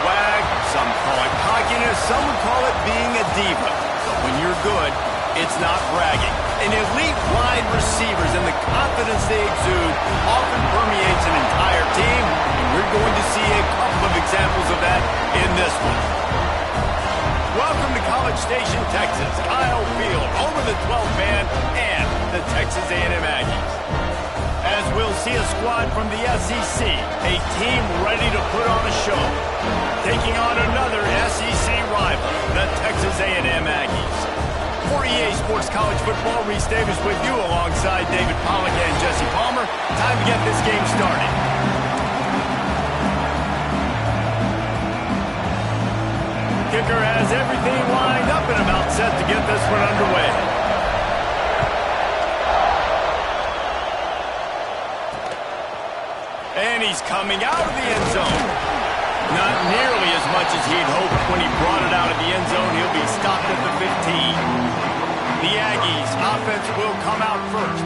swag, some call it cockiness, some would call it being a diva. But when you're good, it's not bragging. An elite wide receivers and the confidence they exude often permeates an entire team, and we're going to see a couple of examples of that in this one. Welcome to College Station, Texas. Kyle Field, home of the 12th man and the Texas A&M Aggies. As we'll see a squad from the SEC, a team ready to put on a show, taking on another SEC rival, the Texas A&M Aggies. For EA Sports College Football, Reese Davis with you alongside David Pollack and Jesse Palmer. Time to get this game started. Kicker has everything lined up and about set to get this one underway. And he's coming out of the end zone. Not nearly as much as he'd hoped when he brought it out of the end zone. He'll be stopped at the 15. The Aggies offense will come out first.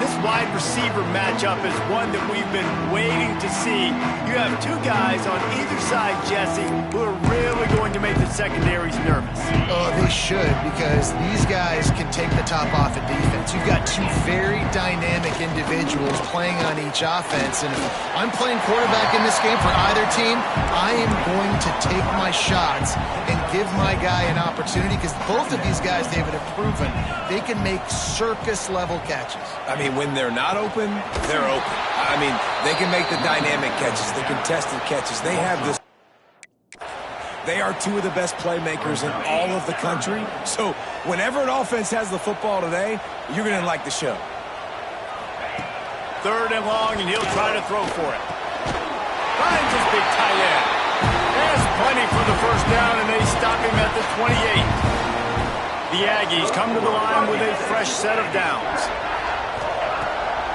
This wide receiver matchup is one that we've been waiting to see. You have two guys on either side, Jesse, who are really going to make the secondaries nervous. Oh, they should, because these guys can take the top off of defense. You've got two very dynamic individuals playing on each offense, and if I'm playing quarterback in this game for either team, I am going to take my shots and give my guy an opportunity, because both of these guys, David, have proven they can make circus-level catches. I mean, when they're not open, they're open. I mean, they can make the dynamic catches, the contested catches. They have this. They are two of the best playmakers in all of the country. So whenever an offense has the football today, you're going to like the show. Third and long, and he'll try to throw for it. Finds his big tight end. There's plenty for the first down, and they stop him at the 28. The Aggies come to the line with a fresh set of downs.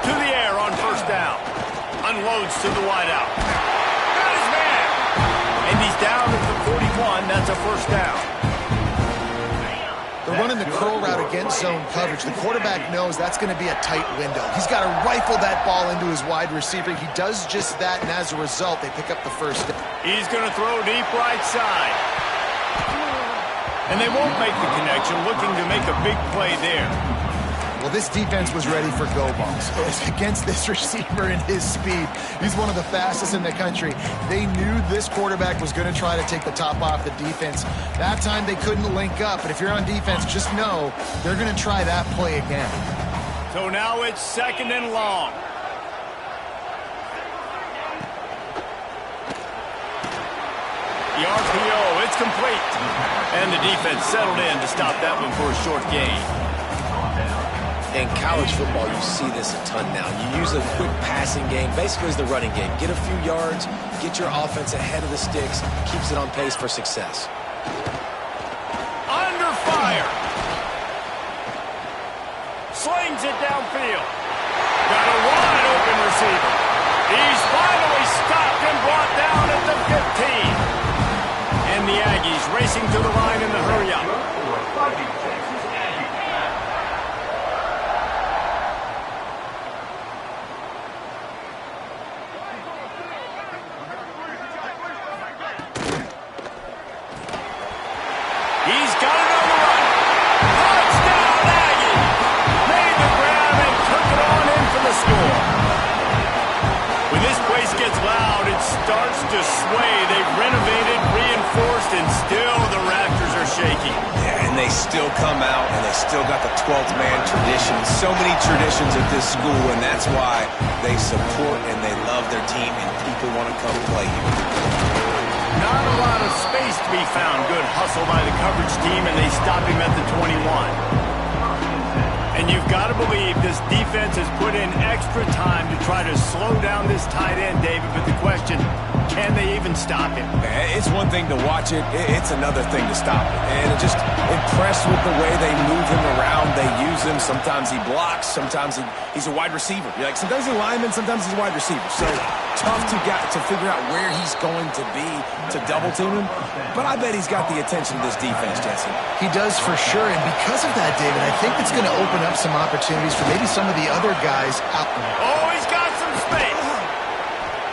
To the air on first down. Unloads to the wideout. Got his man. And he's down at the 41. That's a first down. They're running the curl route against zone coverage. The quarterback knows that's going to be a tight window. He's got to rifle that ball into his wide receiver. He does just that, and as a result, they pick up the first down. He's going to throw deep right side. And they won't make the connection, looking to make a big play there. Well, this defense was ready for go balls. Against this receiver and his speed, he's one of the fastest in the country. They knew this quarterback was going to try to take the top off the defense. That time they couldn't link up, but if you're on defense, just know they're going to try that play again. So now it's second and long. The RPO, it's complete. And the defense settled in to stop that one for a short gain. In college football, you see this a ton now. You use a quick passing game, basically as the running game. Get a few yards, get your offense ahead of the sticks, keeps it on pace for success. Under fire. Slings it downfield. Got a wide open receiver. He's finally stopped and brought down at the 15. And the Aggies racing to the line in the hurry-up. He's got it on the run. Touchdown, Aggie! Made the grab and took it on in for the score. When this place gets loud, it starts to sway. They've renovated, reinforced, and still the rafters are shaking. Yeah, and they still come out, and they still got the 12th man tradition. So many traditions at this school, and that's why they support and they love their team, and people want to come play here. Not a lot of space to be found. Good hustle by the coverage team, and they stop him at the 21. And you've got to believe this defense has put in extra time to try to slow down this tight end, David. But the question, can they even stop him? It's one thing to watch it. It's another thing to stop it. And just impressed with the way they move him around. They use him. Sometimes he blocks. Sometimes he's a wide receiver. You're like, sometimes he's a lineman. Sometimes he's a wide receiver. So tough to figure out where he's going to be to double team him. But I bet he's got the attention of this defense, Jesse. He does for sure. And because of that, David, I think it's going to open up some opportunities for maybe some of the other guys out there. Oh, he's got some space.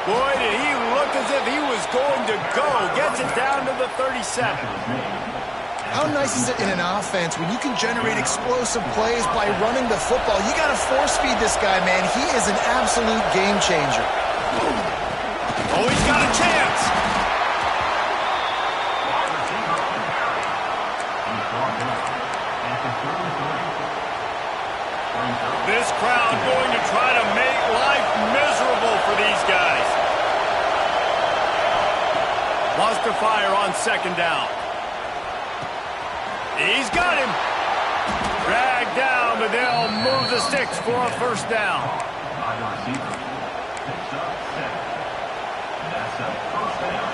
Boy, did he look as if if he was going to go. Gets it down to the 37. How nice is it in an offense when you can generate explosive plays by running the football? You got to force feed this guy, man. He is an absolute game changer. Oh, he's got a chance. This crowd going to try to make life miserable for these guys. Lost to fire on second down. He's got him. Dragged down, but they'll move the sticks for a first down.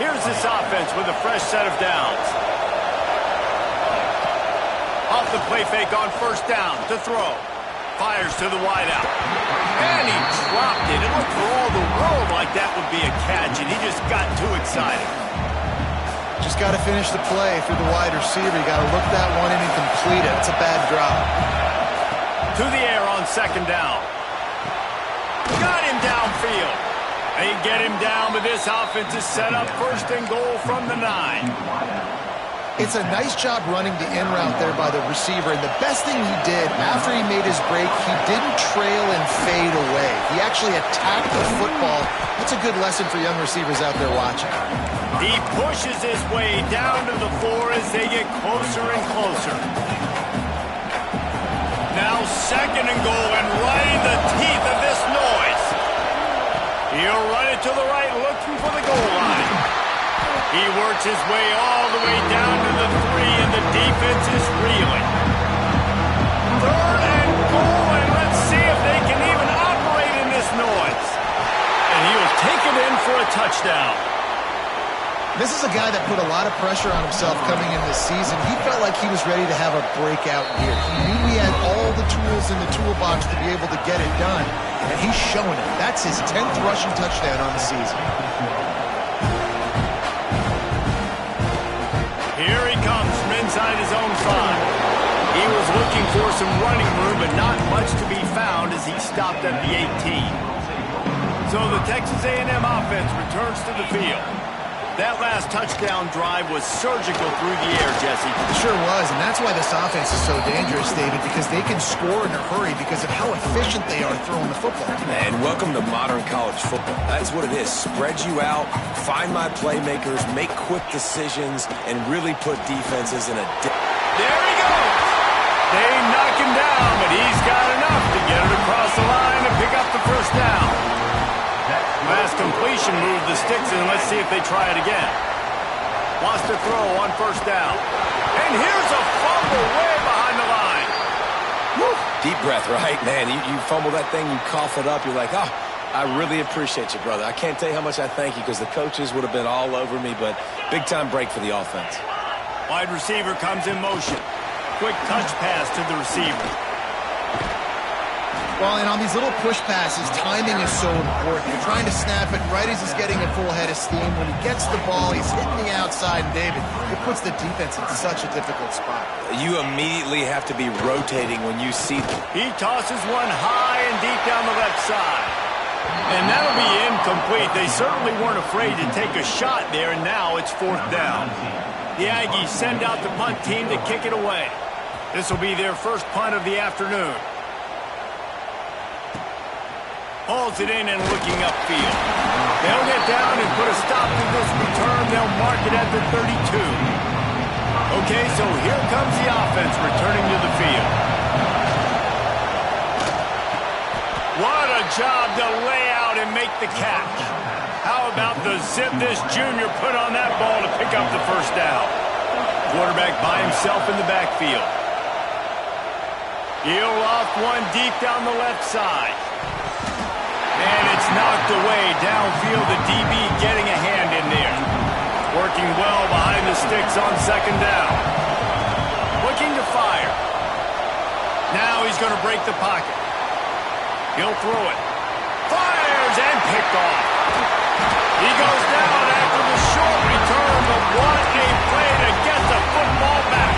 Here's this offense with a fresh set of downs. Off the play fake on first down to throw. Fires to the wideout. And he dropped it. It looked for all the world like that would be a catch, and he just got too excited. Just got to finish the play through the wide receiver. You got to look that one in and complete it. It's a bad drop. To the air on second down. Got him downfield. They get him down, but this offense is set up first and goal from the 9. It's a nice job running the in route there by the receiver, and the best thing he did after he made his break, he didn't trail and fade away. He actually attacked the football. That's a good lesson for young receivers out there watching. He pushes his way down to the floor as they get closer and closer. Now second and goal, and right in the teeth of this noise. He'll run it to the right, looking for the goal line. He works his way all the way down to the 3, and the defense is reeling. Third and goal, and let's see if they can even operate in this noise. And he will take it in for a touchdown. This is a guy that put a lot of pressure on himself coming in this season. He felt like he was ready to have a breakout year. He knew he had all the tools in the toolbox to be able to get it done, and he's showing it. That's his 10th rushing touchdown on the season. Here he comes from inside his own 5. He was looking for some running room, but not much to be found as he stopped at the 18. So the Texas A&M offense returns to the field. That last touchdown drive was surgical through the air, Jesse. It sure was, and that's why this offense is so dangerous, David, because they can score in a hurry because of how efficient they are throwing the football. And welcome to modern college football. That's what it is. Spread you out, find my playmakers, make quick decisions, and really put defenses in a... There he goes! They knock him down, but he's got enough to get it across the line and pick up the first down. Last completion moved the sticks, and let's see if they try it again. Wants to throw on first down. And here's a fumble way behind the line. Woo. Deep breath, right? Man, you fumble that thing, you cough it up, you're like, oh, I really appreciate you, brother. I can't tell you how much I thank you because the coaches would have been all over me, but big-time break for the offense. Wide receiver comes in motion. Quick touch pass to the receiver. Well, and on these little push passes, timing is so important. You're trying to snap it right as he's getting a full head of steam. When he gets the ball, he's hitting the outside, and David, it puts the defense in such a difficult spot. You immediately have to be rotating when you see them. He tosses one high and deep down the left side. And that'll be incomplete. They certainly weren't afraid to take a shot there, and now it's fourth down. The Aggies send out the punt team to kick it away. This will be their first punt of the afternoon. Hauls it in and looking upfield. They'll get down and put a stop to this return. They'll mark it at the 32. Okay, so here comes the offense returning to the field. What a job to lay out and make the catch. How about the zip this junior put on that ball to pick up the first down? Quarterback by himself in the backfield. He'll off one deep down the left side. And it's knocked away downfield. The DB getting a hand in there. Working well behind the sticks on second down. Looking to fire. Now he's going to break the pocket. He'll throw it. Fires and picked off. He goes down after the short return, but what a play to get the football back.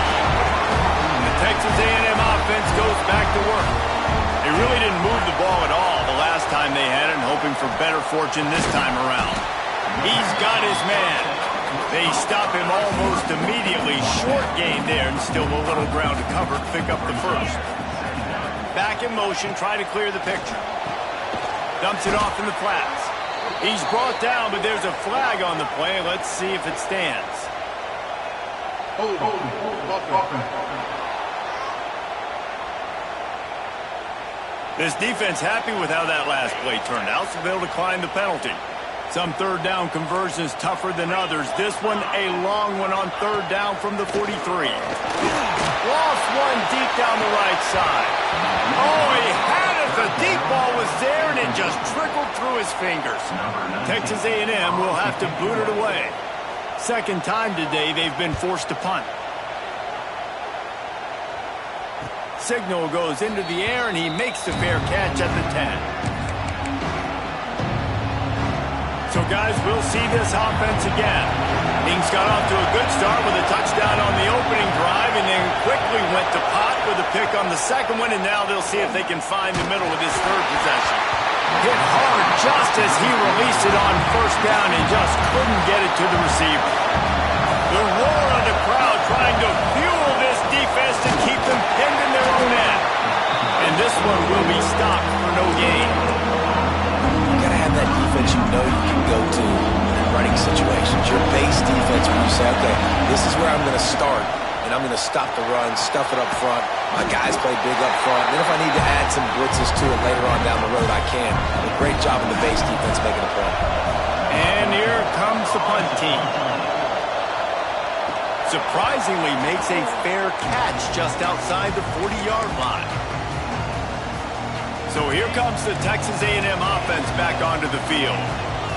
The Texas A&M offense goes back to work. They really didn't move the ball at all the last time they had it, and hoping for better fortune this time around. He's got his man. They stop him almost immediately. Short gain there, and still a little ground to cover to pick up the first. Back in motion, trying to clear the picture. Dumps it off in the flats. He's brought down, but there's a flag on the play. Let's see if it stands. This defense happy with how that last play turned out, so they'll decline the penalty. Some third down conversions tougher than others. This one, a long one on third down from the 43. Lost one deep down the right side. Oh, he had it. The deep ball was there, and it just trickled through his fingers. Texas A&M will have to boot it away. Second time today they've been forced to punt. Signal goes into the air, and he makes the fair catch at the 10. So, guys, we'll see this offense again. Ings got off to a good start with a touchdown on the opening drive and then quickly went to pot with a pick on the second one, and now they'll see if they can find the middle with his third possession. Hit hard just as he released it on first down and just couldn't get it to the receiver. The roar of the crowd trying to fuel this defense to keep them pinned in their own end. And this one will be stopped for no gain. That defense you know you can go to in running situations. Your base defense where you say, okay, this is where I'm going to start, and I'm going to stop the run, stuff it up front. My guys play big up front. And then if I need to add some blitzes to it later on down the road, I can. A great job in the base defense making a play. And here comes the punt team. Surprisingly makes a fair catch just outside the 40-yard line. So here comes the Texas A&M offense back onto the field.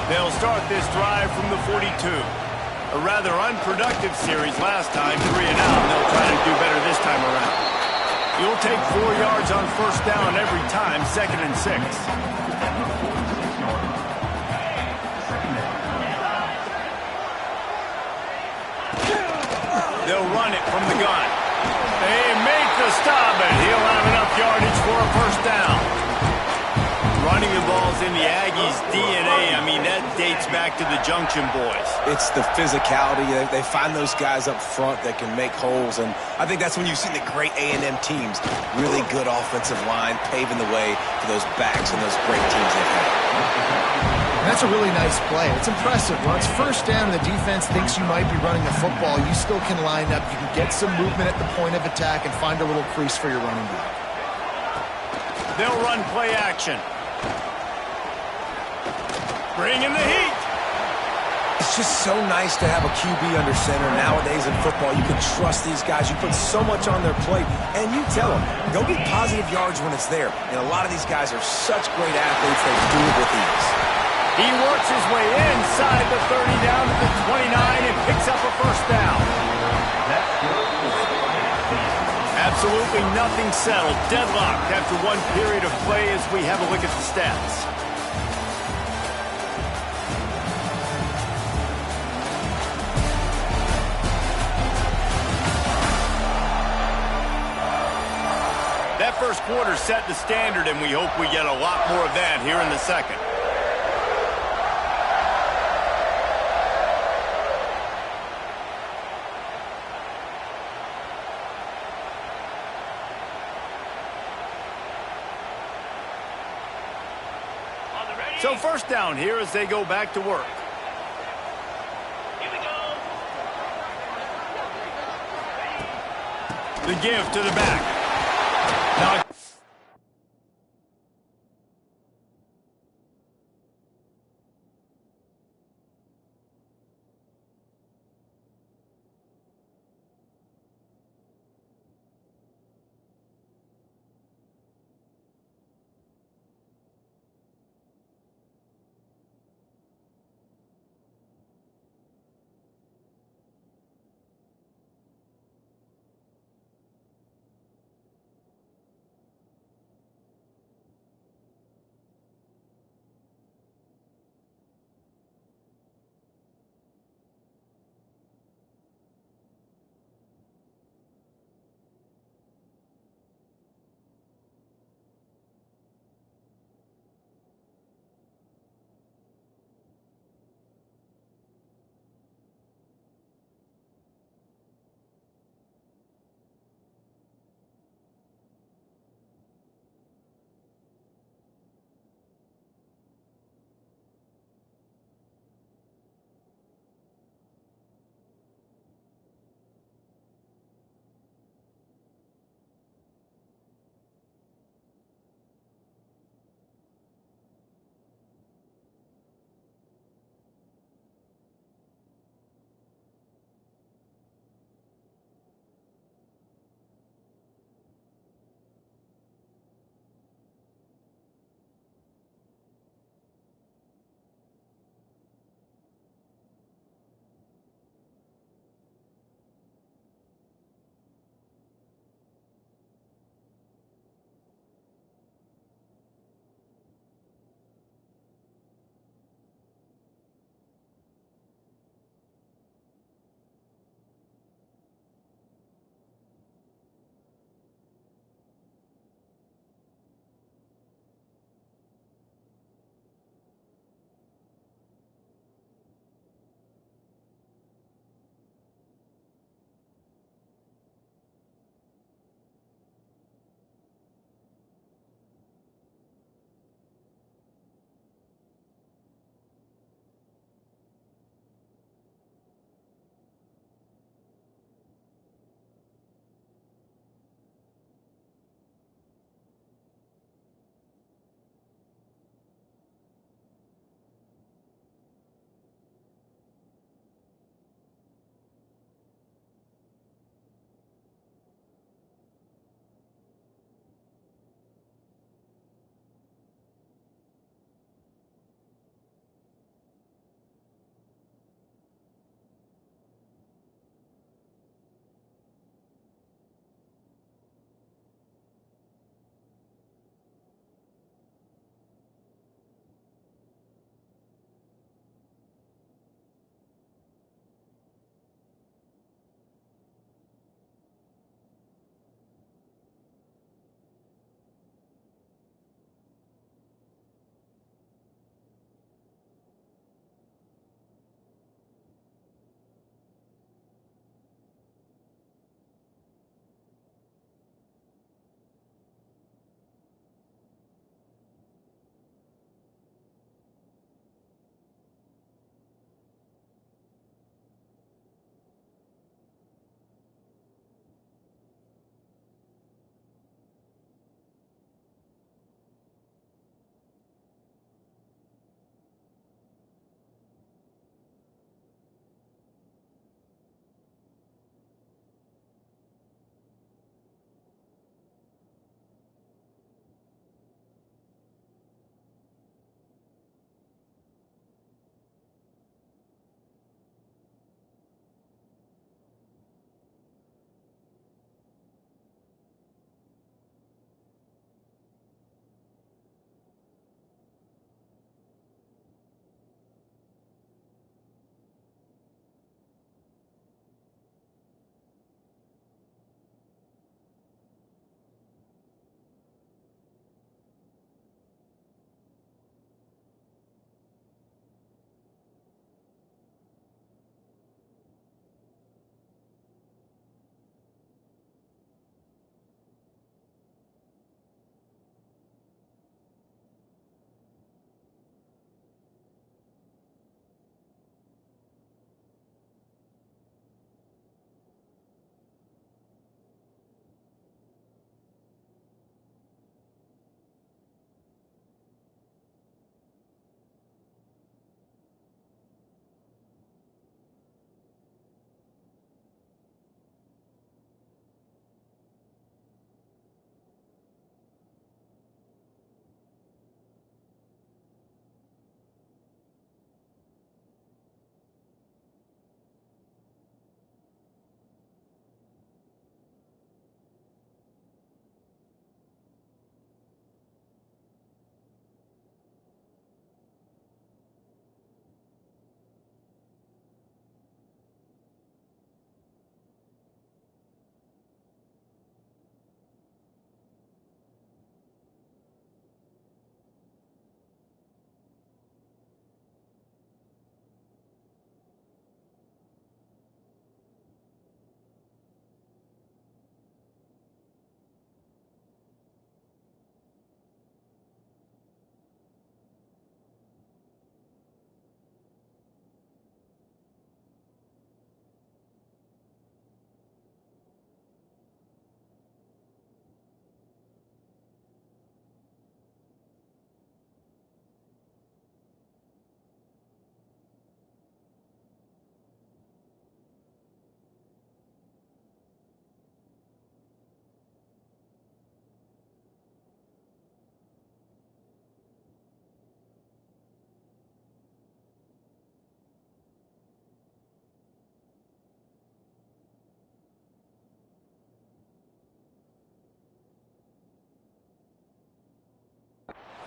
They'll start this drive from the 42. A rather unproductive series last time, 3 and out. They'll try to do better this time around. You'll take 4 yards on first down every time, 2nd and 6. They'll run it from the gun. They make the stop, and he'll have enough yardage for a first down. Running the ball's in the Aggies' DNA. I mean, that dates back to the Junction Boys. It's the physicality. They find those guys up front that can make holes, and I think that's when you've seen the great A&M teams. Really good offensive line, paving the way for those backs and those great teams they've had. And that's a really nice play. It's impressive. When it's first down and the defense thinks you might be running the football, you still can line up. You can get some movement at the point of attack and find a little crease for your running back. They'll run play action. Bring in the heat. It's just so nice to have a QB under center. Nowadays in football, you can trust these guys. You put so much on their plate, and you tell them, go get positive yards when it's there. And a lot of these guys are such great athletes, they do it with ease. He works his way inside the 30 down to the 29 and picks up a first down. Absolutely nothing settled. Deadlocked after one period of play as we have a look at the stats. That first quarter set the standard, and we hope we get a lot more of that here in the second. So first down here as they go back to work. Here we go. The give to the back. Now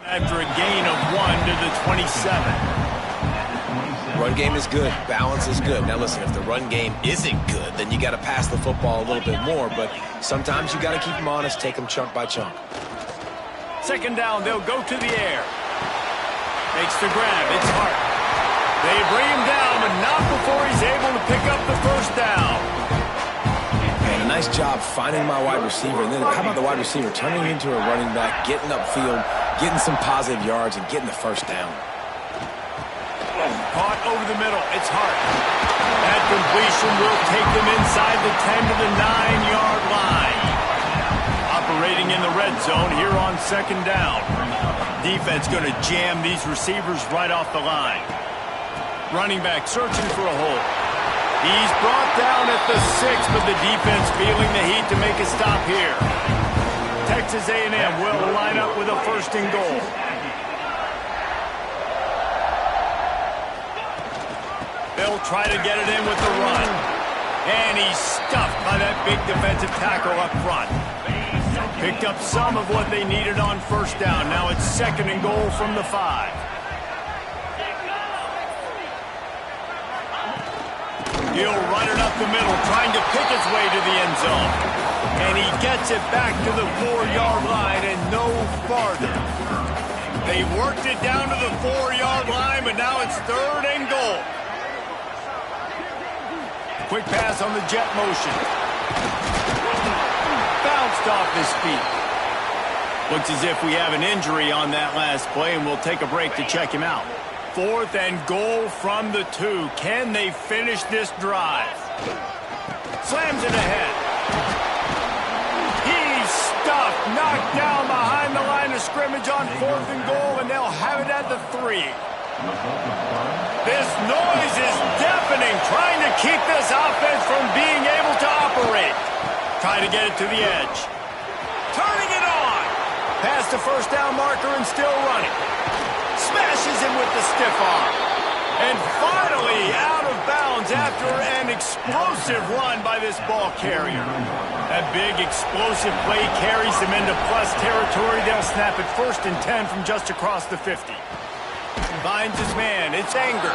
After a gain of 1 to the 27. Run game is good. Balance is good. Now, listen, if the run game isn't good, then you got to pass the football a little bit more. But sometimes you got to keep them honest, take them chunk by chunk. Second down, they'll go to the air. Makes the grab. It's Hart. They bring him down, but not before he's able to pick up the first down. And a nice job finding my wide receiver. And then how about the wide receiver turning into a running back, getting upfield, getting some positive yards, and getting the first down. Caught over the middle. It's Hart. That completion will take them inside the 10 to the 9-yard line. Operating in the red zone here on second down. Defense going to jam these receivers right off the line. Running back searching for a hole. He's brought down at the 6, but the defense feeling the heat to make a stop here. Texas A&M will line up with a first and goal. They'll try to get it in with the run. And he's stuffed by that big defensive tackle up front. Picked up some of what they needed on first down. Now it's second and goal from the 5. He'll run it up the middle, trying to pick his way to the end zone. And he gets it back to the 4-yard line and no farther. They worked it down to the 4-yard line, but now it's third and goal. Quick pass on the jet motion. Bounced off his feet. Looks as if we have an injury on that last play, and we'll take a break to check him out. Fourth and goal from the 2. Can they finish this drive? Slams it ahead. He's stuffed, knocked down behind the line of scrimmage on fourth and goal, and they'll have it at the 3. This noise is deafening, trying to keep this offense from being able to operate. Try to get it to the edge. Turning it on. Past the first down marker and still running. Smashes him with the stiff arm. And finally out of bounds after an explosive run by this ball carrier. That big explosive play carries them into plus territory. They'll snap it first and 10 from just across the 50. Finds his man. It's Anger.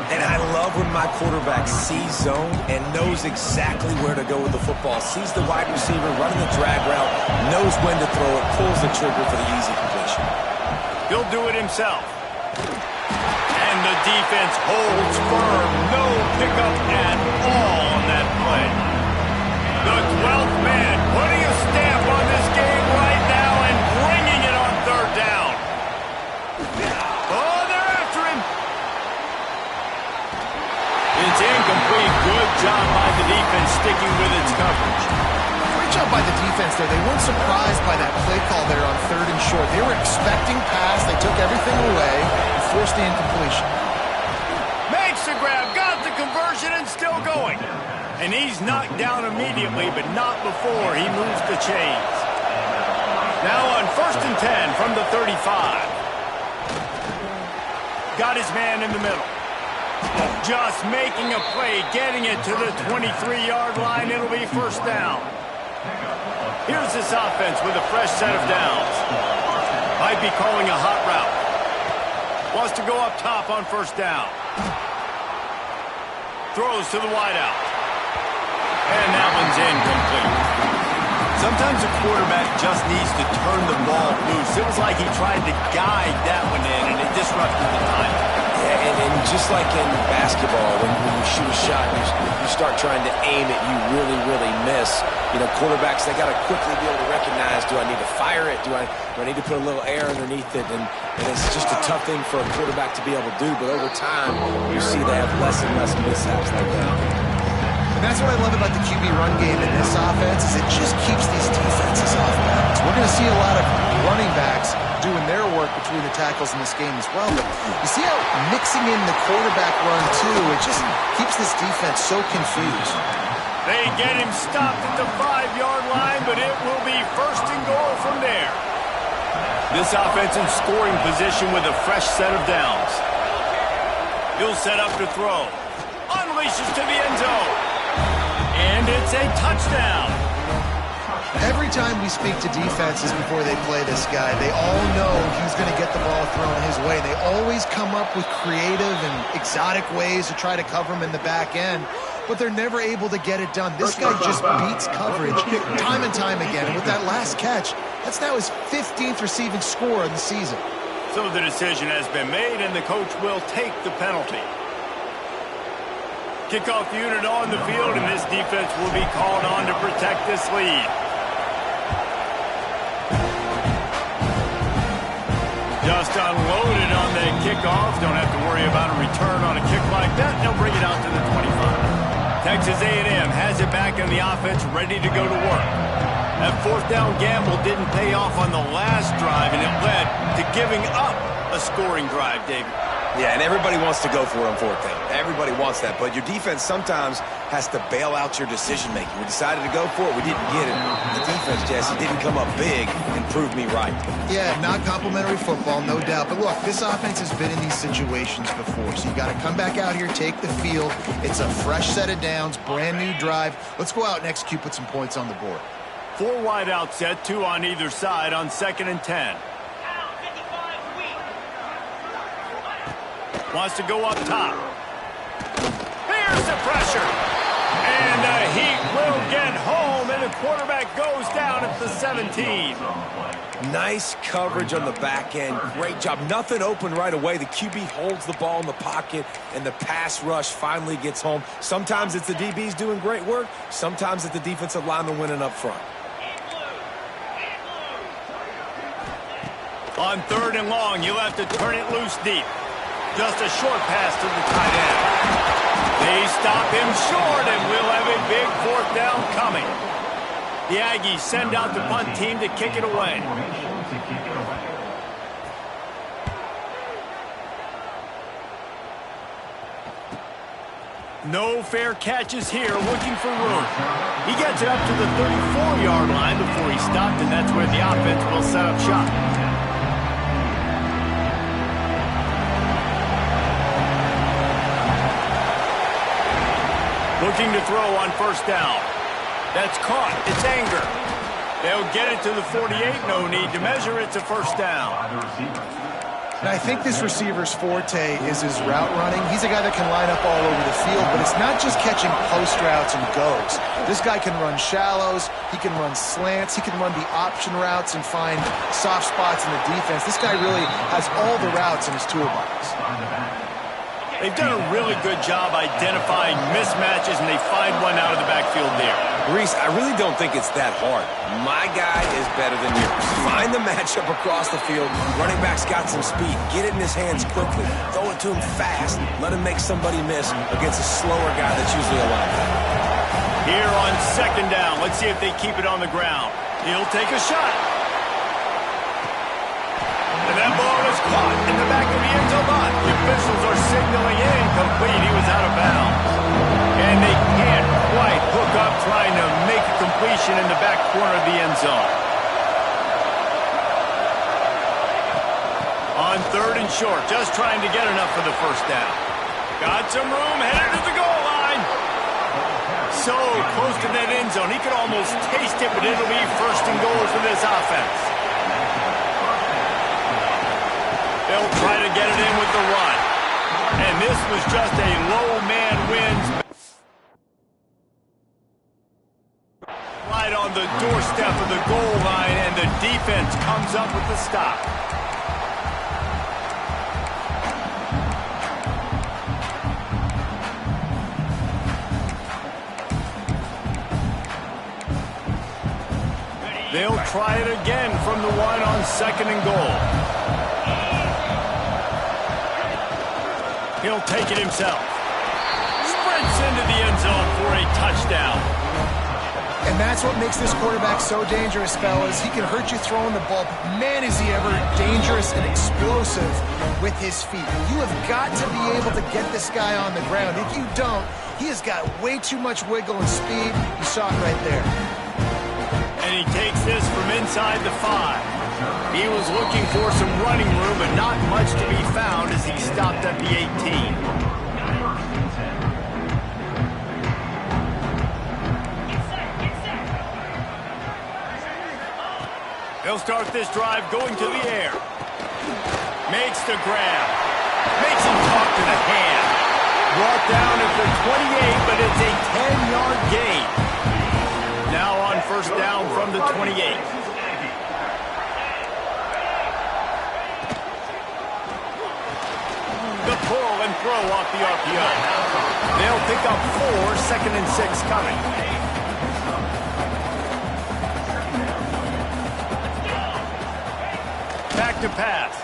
And I love when my quarterback sees zone and knows exactly where to go with the football. Sees the wide receiver running the drag route, knows when to throw it, pulls the trigger for the easy completion. He'll do it himself. And the defense holds firm. No pickup at all on that play. The 12th man putting a stamp on this game right now and bringing it on third down. Oh, they're after him. It's incomplete. Good job by the defense sticking with its coverage. Great job by the defense there. They weren't surprised by that play call there on third and short. They were expecting pass. They took everything away and forced the incompletion. Makes the grab, got the conversion, and still going. And he's knocked down immediately, but not before he moves the chains. Now on first and 10 from the 35. Got his man in the middle. Just making a play, getting it to the 23-yard line. It'll be first down. Here's this offense with a fresh set of downs. Might be calling a hot route. Wants to go up top on first down. Throws to the wideout. And that one's incomplete. Sometimes a quarterback just needs to turn the ball loose. It was like he tried to guide that one in, and it disrupted the timing. Yeah, and just like in basketball, when you shoot a shot, you start trying to aim it, you really miss. You know, quarterbacks, they got to quickly be able to recognize, do I need to fire it? Do I need to put a little air underneath it? And it's just a tough thing for a quarterback to be able to do. But over time, you see they have less and less mishaps like that. And that's what I love about the QB run game in this offense is it just keeps these defenses off balance. We're going to see a lot of running backs doing their work between the tackles in this game as well. But you see how mixing in the quarterback run too, it just keeps this defense so confused. They get him stopped at the 5-yard line, but it will be first and goal from there. This offense in scoring position with a fresh set of downs. He'll set up to throw. Unleashes to the end zone. And it's a touchdown. Every time we speak to defenses before they play this guy, they all know he's going to get the ball thrown his way. They always come up with creative and exotic ways to try to cover him in the back end, but they're never able to get it done. This guy just beats coverage time and time again. And with that last catch, that's now his 15th receiving score in the season. So the decision has been made, and the coach will take the penalty. Kickoff unit on the field, and this defense will be called on to protect this lead. Just unloaded on the kickoff. Don't have to worry about a return on a kick like that. They'll bring it out to the 25. Texas A&M has it back in the offense, ready to go to work. That fourth down gamble didn't pay off on the last drive, and it led to giving up a scoring drive, David. Yeah, and everybody wants to go for it on fourth down. Everybody wants that, but your defense sometimes has to bail out your decision-making. We decided to go for it. We didn't get it. The defense, Jesse, didn't come up big and prove me right. Yeah, not complimentary football, no doubt. But look, this offense has been in these situations before, so you got to come back out here, take the field. It's a fresh set of downs, brand new drive. Let's go out and execute, put some points on the board. 4 wide out set, 2 on either side on 2nd and 10. Wants to go up top. Here's the pressure. And the Heat will get home, and the quarterback goes down at the 17. Nice coverage on the back end. Great job. Nothing open right away. The QB holds the ball in the pocket, and the pass rush finally gets home. Sometimes it's the DBs doing great work. Sometimes it's the defensive lineman winning up front. On 3rd and long, you'll have to turn it loose deep. Just a short pass to the tight end. They stop him short, and we'll have a big 4th down coming. The Aggies send out the punt team to kick it away. No fair catches here, looking for room. He gets it up to the 34-yard line before he stopped, and that's where the offense will set up shop. Looking to throw on 1st down. That's caught. It's Anger. They'll get it to the 48. No need to measure. It's a 1st down. And I think this receiver's forte is his route running. He's a guy that can line up all over the field, but it's not just catching post routes and goes. This guy can run shallows. He can run slants. He can run the option routes and find soft spots in the defense. This guy really has all the routes in his toolbox. They've done a really good job identifying mismatches, and they find one out of the backfield there. Reese, I really don't think it's that hard. My guy is better than yours. Find the matchup across the field. Running back's got some speed. Get it in his hands quickly. Throw it to him fast. Let him make somebody miss against a slower guy that's usually a linebacker. Here on 2nd down, let's see if they keep it on the ground. He'll take a shot. And that ball is caught in the back of the end zone. The officials are signaling incomplete. He was out of bounds. And they can't quite hook up trying to make a completion in the back corner of the end zone. On 3rd and short, just trying to get enough for the 1st down. Got some room, headed to the goal line. So close to that end zone. He could almost taste it, but it'll be 1st and goal for this offense. They'll try to get it in with the run. And this was just a low man wins. Right on the doorstep of the goal line, and the defense comes up with the stop. They'll try it again from the 1 on 2nd and goal. He'll take it himself. Sprints into the end zone for a touchdown. And that's what makes this quarterback so dangerous, fellas. He can hurt you throwing the ball. Man, is he ever dangerous and explosive with his feet. You have got to be able to get this guy on the ground. If you don't, he has got way too much wiggle and speed. You saw it right there. And he takes this from inside the 5. He was looking for some running room, but not much to be found as he stopped at the 18. this drive going to the air. Makes the grab. Makes him talk to the hand. Brought down at the 28, but it's a 10-yard gain. Now on first down from the 28. The pull and throw off the RPO. They'll pick up 4, 2nd and 6 coming. Back to pass.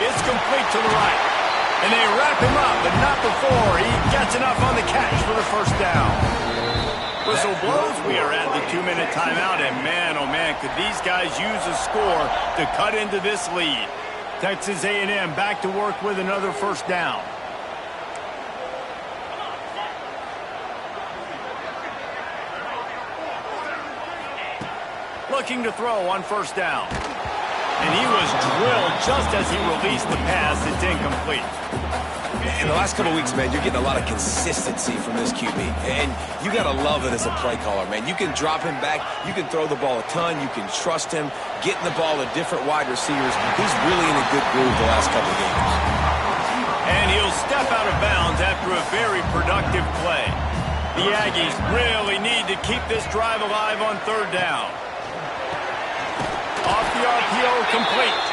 It's complete to the right. And they wrap him up, but not before he gets enough on the catch for the first down. Whistle blows. We are at the 2-minute timeout, and man, oh man, could these guys use a score to cut into this lead. Texas A&M back to work with another first down. Looking to throw on first down. And he was drilled just as he released the pass. It's incomplete. In the last couple of weeks, man, you're getting a lot of consistency from this QB. And you got to love it as a play caller, man. You can drop him back. You can throw the ball a ton. You can trust him. Getting the ball to different wide receivers. He's really in a good groove the last couple of games. And he'll step out of bounds after a very productive play. The Aggies really need to keep this drive alive on third down. Off the RPO, complete.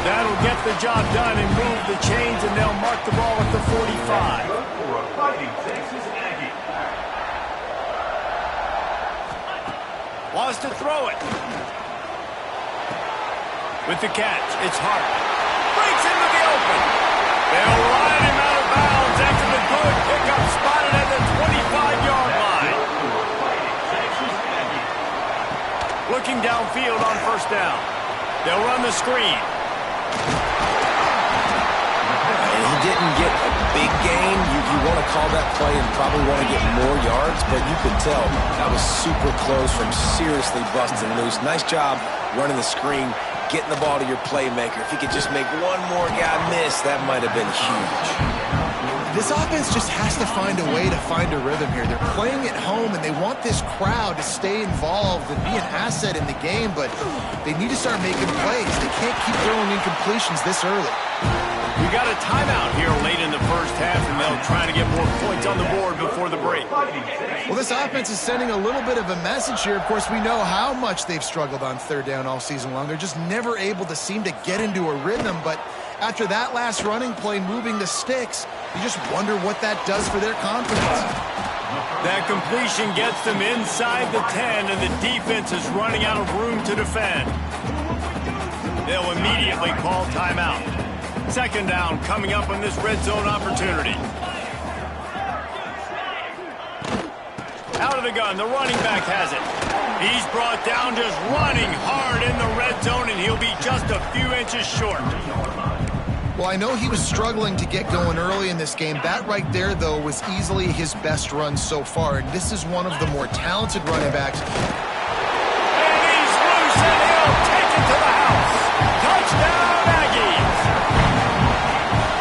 That'll get the job done and move the chains, and they'll mark the ball at the 45. Wants to throw it. With the catch, it's Hart. Breaks into the open. They'll ride him out of bounds after the good pickup spotted at the 25-yard line. Looking downfield on first down. They'll run the screen. And he didn't get a big gain. You want to call that play and probably want to get more yards, but you could tell that was super close from seriously busting loose. Nice job running the screen, getting the ball to your playmaker. If he could just make one more guy miss, that might have been huge. This offense just has to find a way to find a rhythm here. They're playing at home, and they want this crowd to stay involved and be an asset in the game, but they need to start making plays. They can't keep throwing incompletions this early. We got a timeout here late in the first half, and they'll try to get more points on the board before the break. Well, this offense is sending a little bit of a message here. Of course, we know how much they've struggled on third down all season long. They're just never able to seem to get into a rhythm, but after that last running play moving the sticks, you just wonder what that does for their confidence. That completion gets them inside the 10, and the defense is running out of room to defend. They'll immediately call timeout. Second down coming up on this red zone opportunity. Out of the gun, the running back has it. He's brought down just running hard in the red zone, and he'll be just a few inches short. Well, I know he was struggling to get going early in this game. That right there, though, was easily his best run so far. And this is one of the more talented running backs. And he's loose, and he'll take it to the house. Touchdown, Aggies!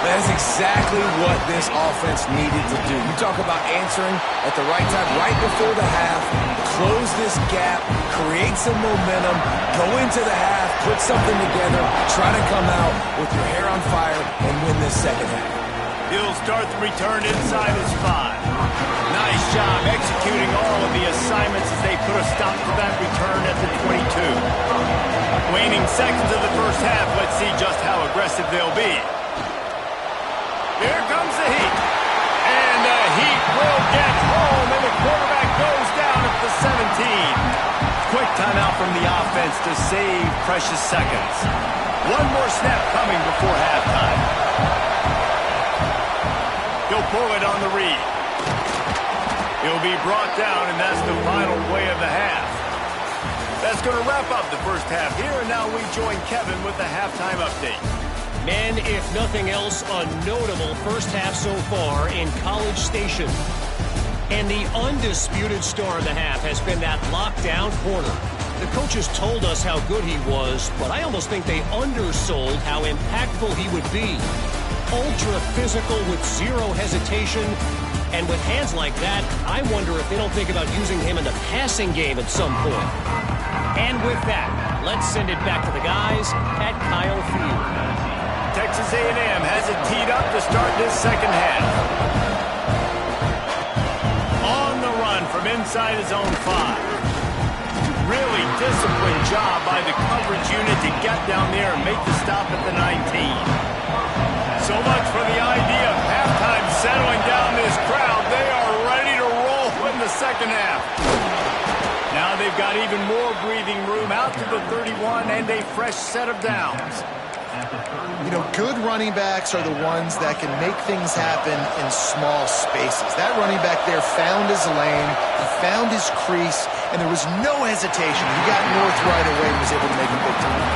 That's exactly what this offense needed to do. You talk about answering at the right time, right before the half, close this gap, create some momentum, go into the half, put something together, try to come out with your hair on fire and win this second half. He'll start the return inside his 5. Nice job executing all of the assignments as they put a stop to that return at the 22. Waning seconds of the first half, let's see just how aggressive they'll be. Here comes the heat. And the heat will get home, and the quarterback goes down at the 17. Quick timeout from the offense to save precious seconds. One more snap coming before halftime. He'll pull it on the read. He'll be brought down, and that's the final play of the half. That's going to wrap up the first half here, and now we join Kevin with the halftime update. Man, if nothing else, a notable first half so far in College Station. And the undisputed star of the half has been that lockdown corner. The coaches told us how good he was, but I almost think they undersold how impactful he would be. Ultra physical with zero hesitation, and with hands like that, I wonder if they don't think about using him in the passing game at some point. And with that, let's send it back to the guys at Kyle Field. Texas A&M has it teed up to start this second half. On the run from inside his own 5. Really disciplined job by the coverage unit to get down there and make the stop at the 19. So much for the idea of halftime settling down this crowd. They are ready to roll in the second half. Now they've got even more breathing room out to the 31 and a fresh set of downs. You know, good running backs are the ones that can make things happen in small spaces. That running back there found his lane, he found his crease, and there was no hesitation. He got north right away and was able to make a big time.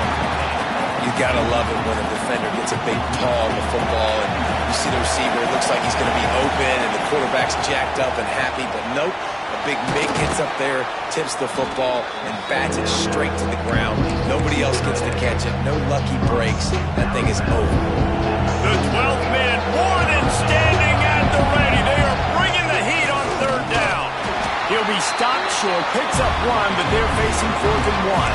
You gotta love it when a defender gets a big paw on the football and you see the receiver, it looks like he's gonna be open and the quarterback's jacked up and happy, but nope. A big Mick gets up there, tips the football, and bats it straight to the ground. Nobody else gets to catch it. No lucky breaks. That thing is over. The 12th man more than standing at the ready. They are bringing the heat on third down. He'll be stopped short, picks up 1, but they're facing 4th and 1.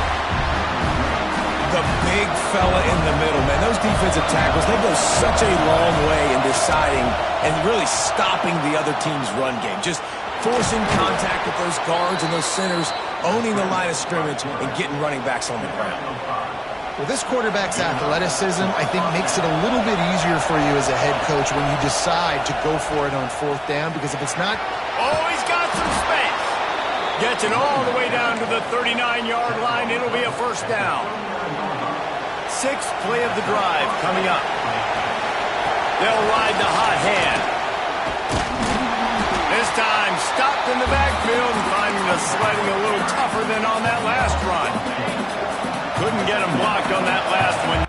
The big fella in the middle, man. Those defensive tackles, they go such a long way in deciding and really stopping the other team's run game. Just forcing contact with those guards and those centers, owning the line of scrimmage, and getting running backs on the ground. Well, this quarterback's athleticism, I think, makes it a little bit easier for you as a head coach when you decide to go for it on 4th down, because if it's not... Oh, he's got some space. Gets it all the way down to the 39-yard line. It'll be a first down. 6th play of the drive coming up. They'll ride the hot hand. This time stopped in the backfield and finding the sledding a little tougher than on that last run. Couldn't get him blocked on that last one.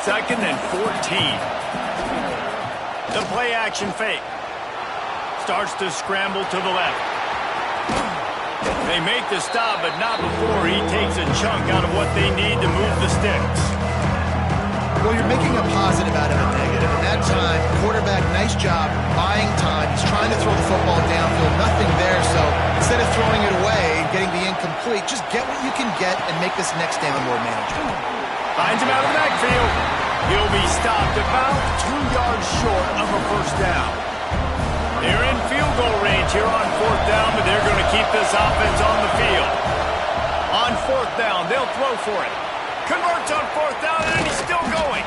Second and 14. The play action fake. Starts to scramble to the left. They make the stop, but not before he takes a chunk out of what they need to move the sticks. Well, you're making a positive out of a negative. And that time, quarterback, nice job, buying time. He's trying to throw the football downfield, nothing there. So instead of throwing it away and getting the incomplete, just get what you can get and make this next down more manageable. Finds him out of the backfield. He'll be stopped about 2 yards short of a first down. They're in field goal range here on 4th down, but they're going to keep this offense on the field. On 4th down, they'll throw for it. Converts on 4th down, and he's still going.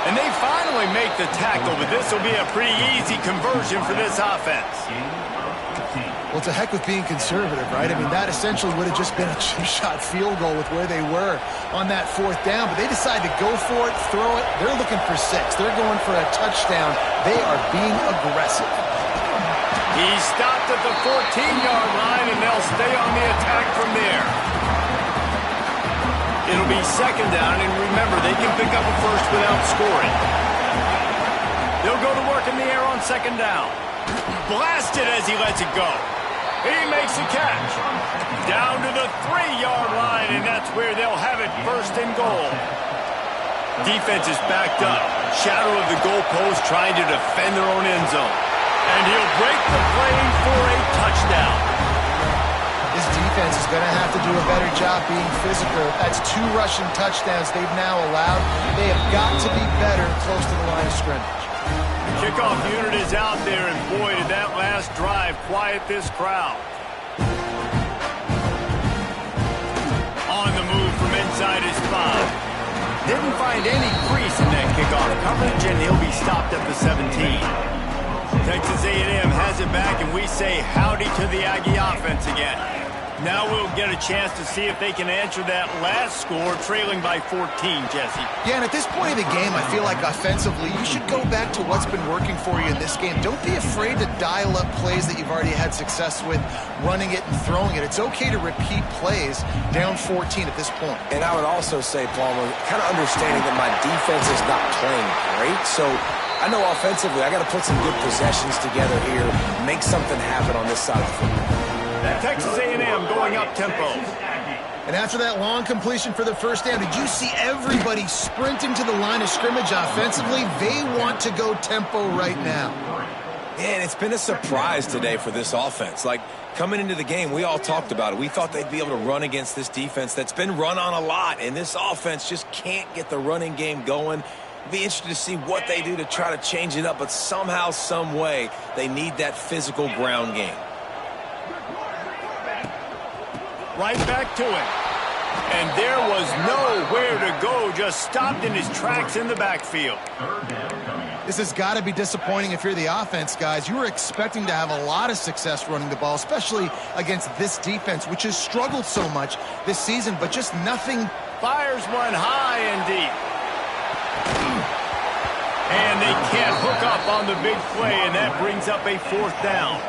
And they finally make the tackle, but this will be a pretty easy conversion for this offense. Well, it's a heck with being conservative, right? I mean, that essentially would have just been a two-shot field goal with where they were on that 4th down. But they decide to go for it, throw it. They're looking for 6. They're going for a touchdown. They are being aggressive. He's stopped at the 14-yard line, and they'll stay on the attack from there. It'll be second down, and remember, they can pick up a first without scoring. They'll go to work in the air on second down. Blasted as he lets it go. He makes the catch. Down to the 3-yard line, and that's where they'll have it first and goal. Defense is backed up. Shadow of the goalpost trying to defend their own end zone. And he'll break the play for a touchdown. This defense is going to have to do a better job being physical. That's 2 rushing touchdowns they've now allowed. They have got to be better close to the line of scrimmage. Kickoff unit is out there, and boy, did that last drive quiet this crowd. On the move from inside his 5. Didn't find any crease in that kickoff coverage, and he'll be stopped at the 17. Texas A&M has it back, and we say howdy to the Aggie offense again. Now we'll get a chance to see if they can answer that last score, trailing by 14, Jesse. Yeah, and at this point of the game, I feel like offensively, you should go back to what's been working for you in this game. Don't be afraid to dial up plays that you've already had success with, running it and throwing it. It's okay to repeat plays down 14 at this point. And I would also say, Palmer, kind of understanding that my defense is not playing great, so I know offensively I got to put some good possessions together here, make something happen on this side of the football. Texas A&M going up tempo. And after that long completion for the first down, did you see everybody sprinting to the line of scrimmage offensively? They want to go tempo right now. Man, it's been a surprise today for this offense. Like, coming into the game, we all talked about it. We thought they'd be able to run against this defense that's been run on a lot, and this offense just can't get the running game going. Be interested to see what they do to try to change it up, but somehow, some way, they need that physical ground game. Right back to it. And there was nowhere to go, just stopped in his tracks in the backfield. This has got to be disappointing if you're the offense, guys. You were expecting to have a lot of success running the ball, especially against this defense, which has struggled so much this season, but just nothing. Fires one high and deep. And they can't hook up on the big play, and that brings up a fourth down.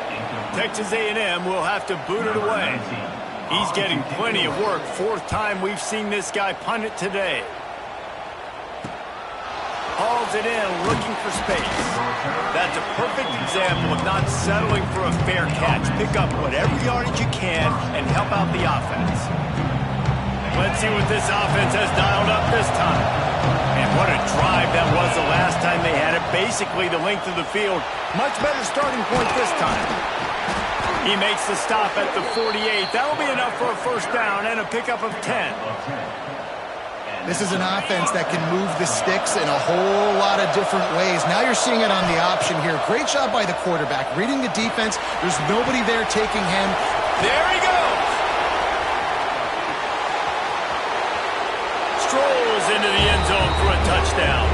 Texas A&M will have to boot it away. He's getting plenty of work. Fourth time we've seen this guy punt it today. Hauls it in, looking for space. That's a perfect example of not settling for a fair catch. Pick up whatever yardage you can and help out the offense. Let's see what this offense has dialed up this time. And what a drive that was the last time they had it. Basically the length of the field. Much better starting point this time. He makes the stop at the 48. That'll be enough for a first down and a pickup of 10. This is an offense that can move the sticks in a whole lot of different ways. Now you're seeing it on the option here. Great job by the quarterback. Reading the defense. There's nobody there taking him. There he goes. Strolls into the end zone for a touchdown.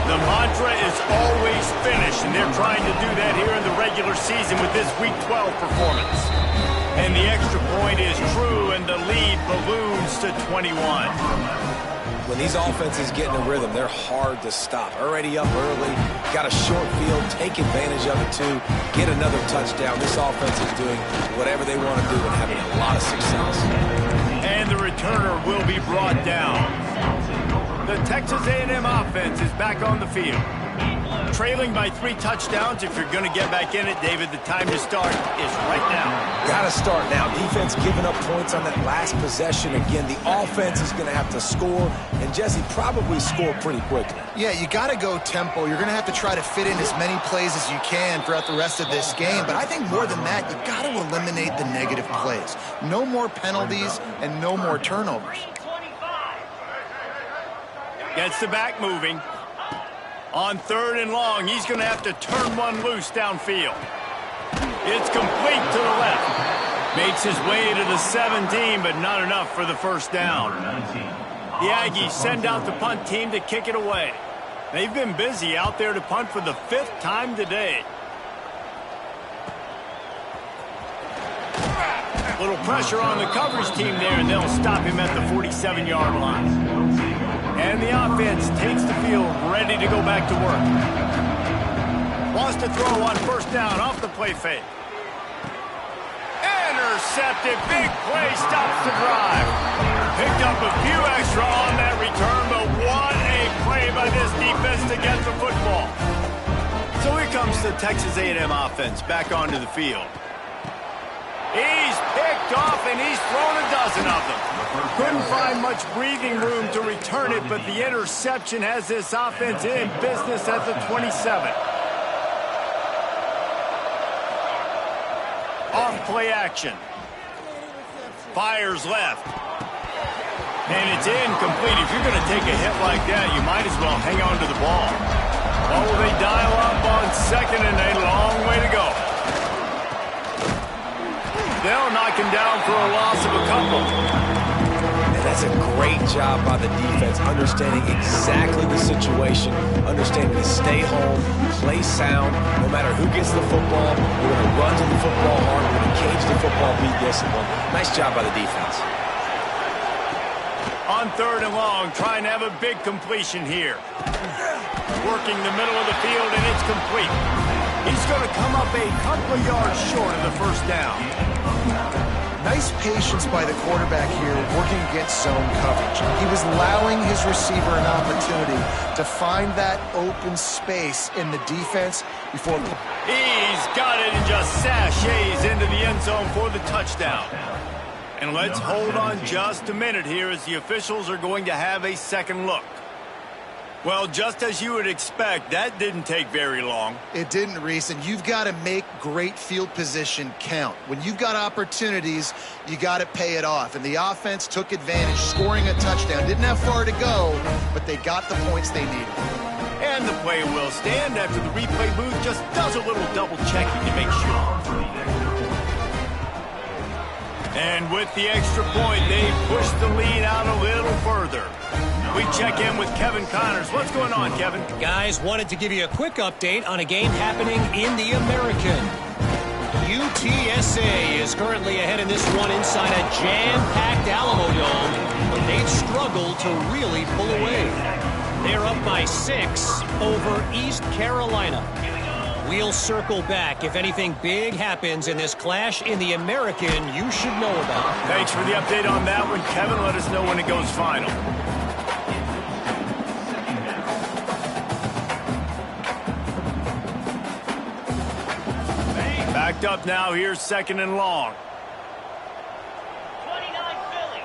The mantra is always finish, and they're trying to do that here in the regular season with this Week 12 performance. And the extra point is true, and the lead balloons to 21. When these offenses get in a rhythm, they're hard to stop. Already up early, got a short field, take advantage of it too, get another touchdown. This offense is doing whatever they want to do and having a lot of success. And the returner will be brought down. The Texas A&M offense is back on the field. Trailing by 3 touchdowns. If you're going to get back in it, David, the time to start is right now. Got to start now. Defense giving up points on that last possession. Again, the offense is going to have to score, and Jesse probably score pretty quickly. Yeah, you got to go tempo. You're going to have to try to fit in as many plays as you can throughout the rest of this game. But I think more than that, you got to eliminate the negative plays. No more penalties and no more turnovers. Gets the back moving. On 3rd and long, he's going to have to turn one loose downfield. It's complete to the left. Makes his way to the 17, but not enough for the first down. The Aggies send out the punt team to kick it away. They've been busy out there to punt for the 5th time today. Little pressure on the coverage team there, and they'll stop him at the 47-yard line. And the offense takes the field, ready to go back to work. Wants to throw on first down off the play fake. Intercepted. Big play, stops the drive. Picked up a few extra on that return, but what a play by this defense to get the football. So here comes the Texas A&M offense back onto the field. He's picked off, and he's thrown a dozen of them. Couldn't find much breathing room to return it, but the interception has this offense in business at the 27. Off play action. Fires left. And it's incomplete. If you're going to take a hit like that, you might as well hang on to the ball. Oh, they dial up on 2nd and a long way to go. They'll knock him down for a loss of a couple. And that's a great job by the defense, understanding exactly the situation, understanding to stay home, play sound. No matter who gets the football, we're going to run to the football hard. We're going to cage the football, be disciplined. Nice job by the defense. On 3rd and long, trying to have a big completion here. Working the middle of the field, and it's complete. He's going to come up a couple of yards short of the first down. Nice patience by the quarterback here, working against zone coverage. He was allowing his receiver an opportunity to find that open space in the defense before. He's got it and just sashays into the end zone for the touchdown. And let's hold on just a minute here as the officials are going to have a second look. Well, just as you would expect, that didn't take very long. It didn't, Reese, and you've got to make great field position count. When you've got opportunities, you got to pay it off. And the offense took advantage, scoring a touchdown. Didn't have far to go, but they got the points they needed. And the play will stand after the replay booth just does a little double checking to make sure. And with the extra point, they push the lead out a little further. We check in with Kevin Connors. What's going on, Kevin? Guys, wanted to give you a quick update on a game happening in the American. UTSA is currently ahead in this one inside a jam-packed Alamo Dome, but they've struggled to really pull away. They're up by 6 over East Carolina. We'll circle back if anything big happens in this clash in the American you should know about. Thanks for the update on that one, Kevin. Let us know when it goes final. Backed up now. Here's 2nd and long. 29 Philly,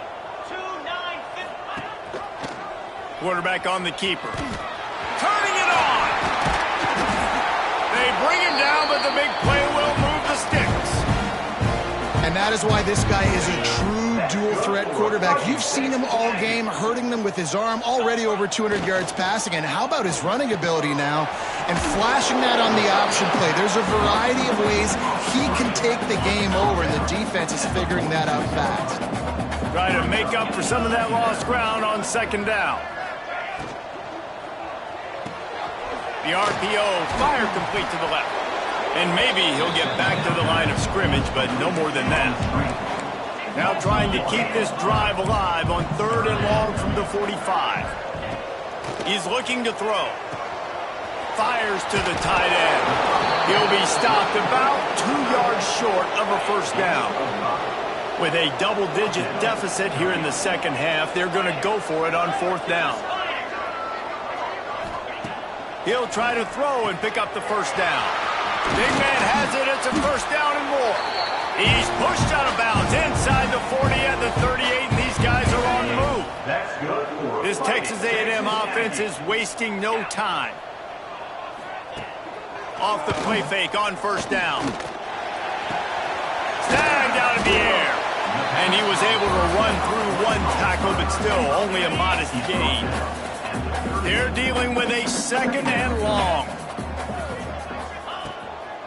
2-9 Philly. Quarterback on the keeper. Turning it on. They bring him down, but the big play will move the sticks. And that is why this guy is a true dual-threat quarterback. You've seen him all game, hurting them with his arm, already over 200 yards passing. And how about his running ability now? And flashing that on the option play. There's a variety of ways he can take the game over, and the defense is figuring that out fast. Try to make up for some of that lost ground on 2nd down. The RPO, fire complete to the left. And maybe he'll get back to the line of scrimmage, but no more than that. Now trying to keep this drive alive on 3rd and long from the 45. He's looking to throw. Fires to the tight end. He'll be stopped about 2 yards short of a first down. With a double-digit deficit here in the second half, they're going to go for it on 4th down. He'll try to throw and pick up the first down. Big man has it. It's a first down and more. He's pushed out of bounds inside the 40 at the 38, and these guys are on the move. This Texas A&M offense is wasting no time. Off the play fake on first down. Snagged out of the air. And he was able to run through one tackle, but still only a modest gain. They're dealing with a 2nd and long.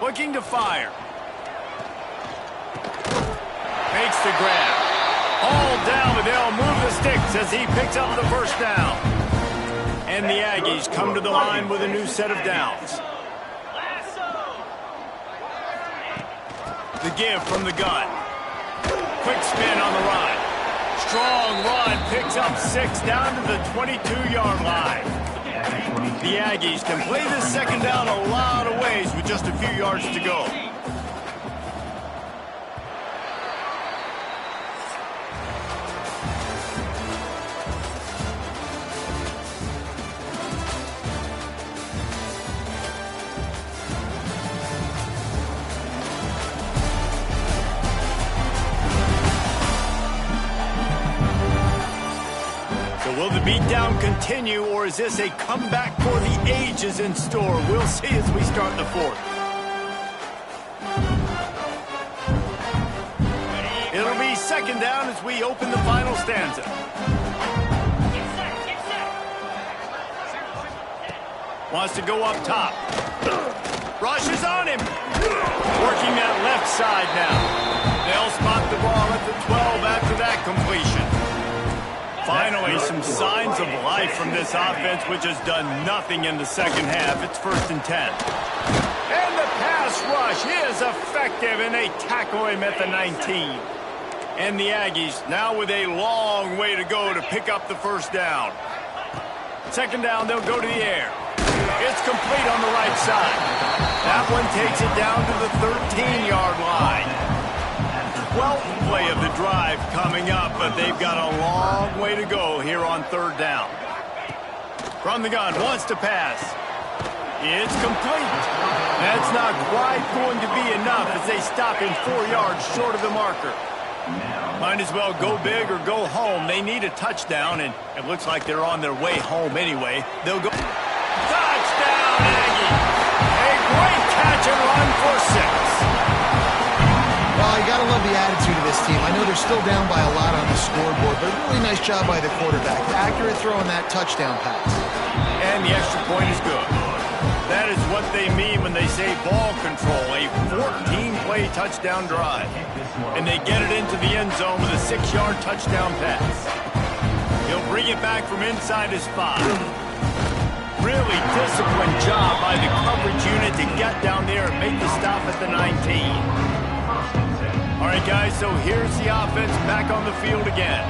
Looking to fire. Makes the grab. All down, but they'll move the sticks as he picks up the first down. And the Aggies come to the line with a new set of downs. The give from the gun. Quick spin on the run. Strong run, picks up 6 down to the 22-yard line. The Aggies can play this 2nd down a lot of ways with just a few yards to go. Will the beatdown continue, or is this a comeback for the ages in store? We'll see as we start the 4th. It'll be 2nd down as we open the final stanza. Wants to go up top. Rushes on him. Working that left side now. They'll spot the ball at the 12 after that completion. Finally, some signs of life from this offense, which has done nothing in the second half. It's 1st and 10. And the pass rush is effective, and they tackle him at the 19. And the Aggies now with a long way to go to pick up the first down. 2nd down, they'll go to the air. It's complete on the right side. That one takes it down to the 13-yard line. 12th play of the drive coming up, but they've got a long way to go here on 3rd down. From the gun, wants to pass. It's complete. That's not quite going to be enough as they stop him 4 yards short of the marker. Might as well go big or go home. They need a touchdown, and it looks like they're on their way home anyway. They'll go. Touchdown, Aggie! A great catch and run for 6. Well, you got to love the attitude of this team. I know they're still down by a lot on the scoreboard, but really nice job by the quarterback. Accurate throw on that touchdown pass. And the extra point is good. That is what they mean when they say ball control, a 14-play touchdown drive. And they get it into the end zone with a 6-yard touchdown pass. He'll bring it back from inside his 5. Really disciplined job by the coverage unit to get down there and make the stop at the 19. All right, guys, so here's the offense back on the field again.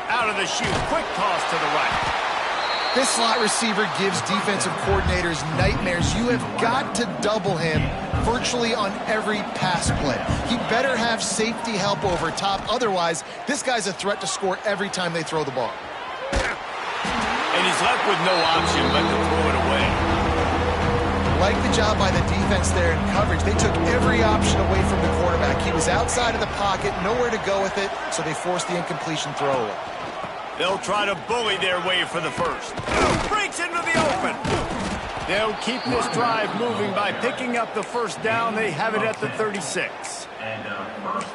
Out of the chute, quick toss to the right. This slot receiver gives defensive coordinators nightmares. You have got to double him virtually on every pass play. He better have safety help over top. Otherwise, this guy's a threat to score every time they throw the ball. And he's left with no option but to throw it away. Like the job by the defense there in coverage. They took every option away from the quarterback. He was outside of the pocket, nowhere to go with it, so they forced the incompletion throwaway. They'll try to bully their way for the first. Breaks into the open. They'll keep this drive moving by picking up the first down. They have it at the 36.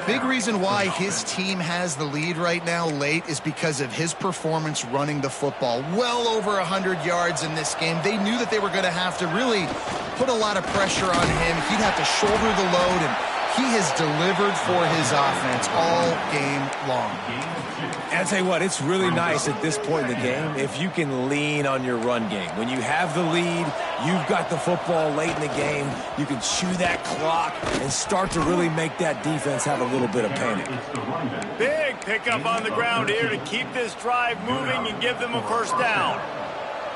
Big reason why his team has the lead right now late is because of his performance running the football. Well over 100 yards in this game. They knew that they were going to have to really put a lot of pressure on him. He'd have to shoulder the load, and he has delivered for his offense all game long. And I'll tell you what, it's really nice at this point in the game if you can lean on your run game. When you have the lead, you've got the football late in the game, you can chew that clock and start to really make that defense have a little bit of panic. Big pickup on the ground here to keep this drive moving and give them a first down.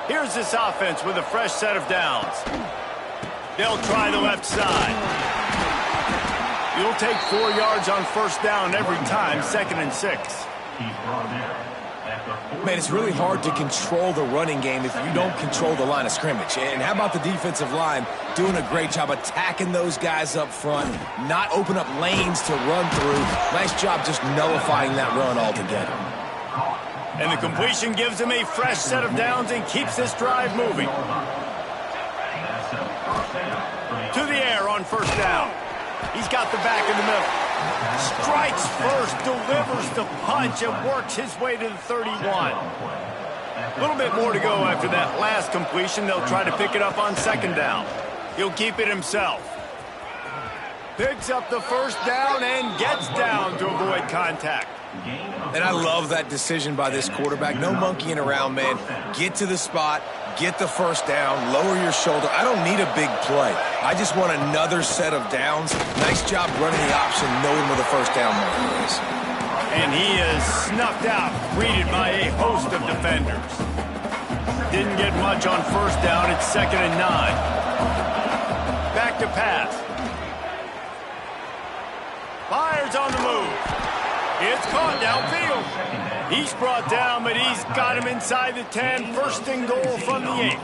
Here's this offense with a fresh set of downs. They'll try the left side. You'll take 4 yards on first down every time, 2nd and 6. Man, it's really hard to control the running game if you don't control the line of scrimmage. And how about the defensive line doing a great job attacking those guys up front, not open up lanes to run through. Nice job just nullifying that run altogether. And the completion gives them a fresh set of downs and keeps this drive moving. To the air on first down. He's got the back in the middle. Strikes first, delivers the punch, and works his way to the 31. A little bit more to go after that last completion. They'll try to pick it up on 2nd down. He'll keep it himself. Picks up the first down and gets down to avoid contact. And I love that decision by this quarterback. No monkeying around, man. Get to the spot, get the first down, lower your shoulder. I don't need a big play. I just want another set of downs. Nice job running the option, knowing where the first down marker is. And he is snuffed out, greeted by a host of defenders. Didn't get much on first down. It's 2nd and 9. Back to pass. Fires on the move. It's caught downfield. He's brought down, but he's got him inside the 10. 1st and goal from the 8.